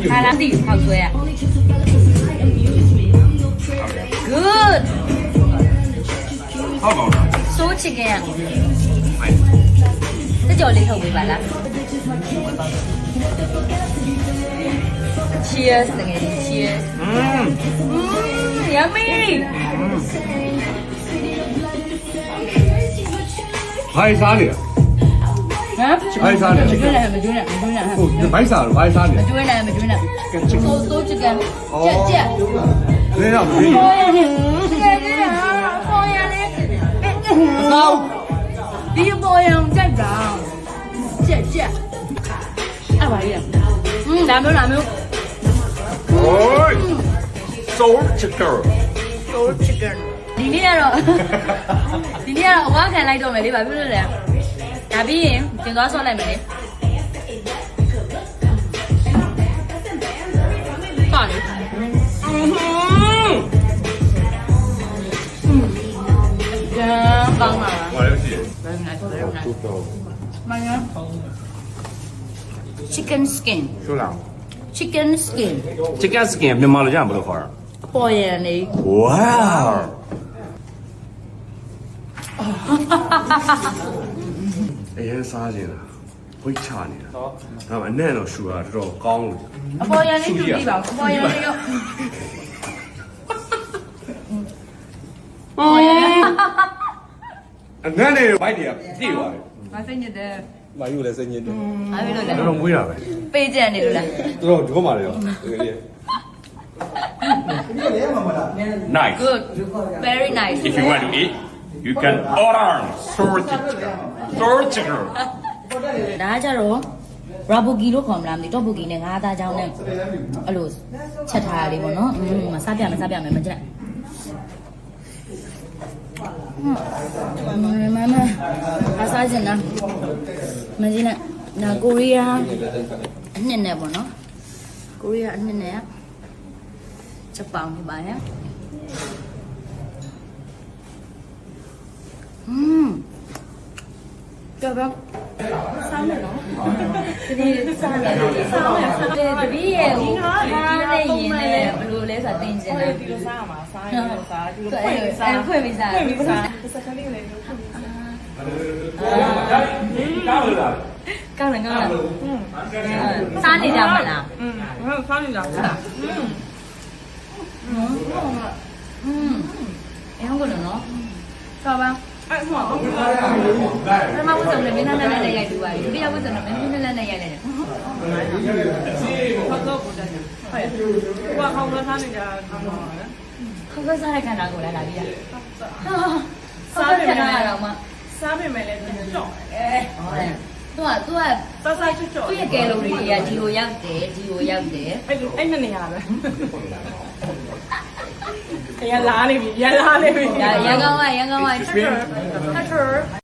Hai lá gì hào xuôi à? Good. How about that? So chicken. Nice. Thế chỗ lấy thầu với bà lắm. Cheers, từng ngày cheers. Yummy. Hai sao đi? Hả? Hai sao đi? Mình này, mình này, mình này. Hai sao? Hai sao đi? Mình này, mình này. So chicken. Chết. Thế nào? Sao? Đi bôi không chết rồi. Chết. À vậy à? Làm đâu. Ôi! Soul chicken. Soul chicken. Đi đi rồi. Đi đi rồi, quá khăn lại đồ mày đi bà biết rồi nè. Đã biết em, chừng có số lại mày đi. Còn đi. Vâng à. Ngoài đây gì? Very nice. Mày nhá. Chicken skin. Số nào? Chicken skin. Chicken skin မြန်မာလိုကြမလို့ခေါ်တာ ပေါ်ရနေ Wow အရင်စားကြတာဝိတ်ချနေတာဒါပေမဲ့အနဲ့တော့ရှူတာတော်တော်ကောင်းလို့ အပေါ်ရနေတူပြီးပါအပေါ်ရနေရောပေါ်ရနေ အနဲ့နေဝိုက်တွေကပြည့်သွားတယ် မစိညတဲ့ မာယူလည်းစိတ်ညစ်တယ် အားပြီးလို့လဲ တော်တော်မွေးတာပဲ ပေးကြနေလို့လား တော်ဒီကောမှာလေရောတကယ်ကြီး Nice Good very nice If you want to eat you can order sour chicken ဒါကြတော့ရာဘူဂီလို့ခေါ်မလားမသိတော့ဘူဂီနဲ့ငါးသားချောင်းနဲ့အဲ့လိုချက်ထားရလေးပေါ့နော်စားပြမယ်မကြက်မမအစားစင်နာမကြီးနဲ့ဒါကိုရီးယားအနှစ်နဲ့ပေါ့နော်ကိုရီးယားအနှစ်နဲ့ချက်ပေါင်းပြပါရဲ့ကြောက်တော့စားမယ်နော်ဒီစားမယ်တပည့်ရဲ့ဟာနဲ့ရင်နဲ့ဘယ်လိုလဲဆိုတာသိချင်တယ် ဒီလိုစားရမှာစားရလို့စားဒီလိုဖွင့်ပြီးစား ဖွင့်ပြီးစား စကလေးလည်းမျိုးဖွင့်ပြီးစား ကောင်းတယ်စားနေကြမလား ဟုတ်စားနေကြဘူးလား အဲ့ဟုတ်လို့နော်စားပါ အဲ့ဟိုက ပထမဝတ်စုံနဲ့မင်းသားနဲ့ရိုက်ပြီးပါပြီဒုတိယဝတ်စုံနဲ့မင်းသားနဲ့ရိုက်လိုက်တယ် ဟုတ်တော့ကိုတက်တယ်ဟုတ်ဟိုကခေါင်းစားနေကြတာတော့ ခေါက်စားတဲ့ခန္ဓာကိုယ်လာပြီးရစားတယ်ခန္ဓာတော့မှ စားပေမဲ့လည်းကြော့ ဟုတ်တယ်သူက စားစားချွတ်ချွတ် သူ့ရဲ့ကယ်လိုရီတွေကဒီကိုရောက်တယ်အဲ့နှစ်နေရပဲရလာနေပြီ ရန်ကောင်းကထထ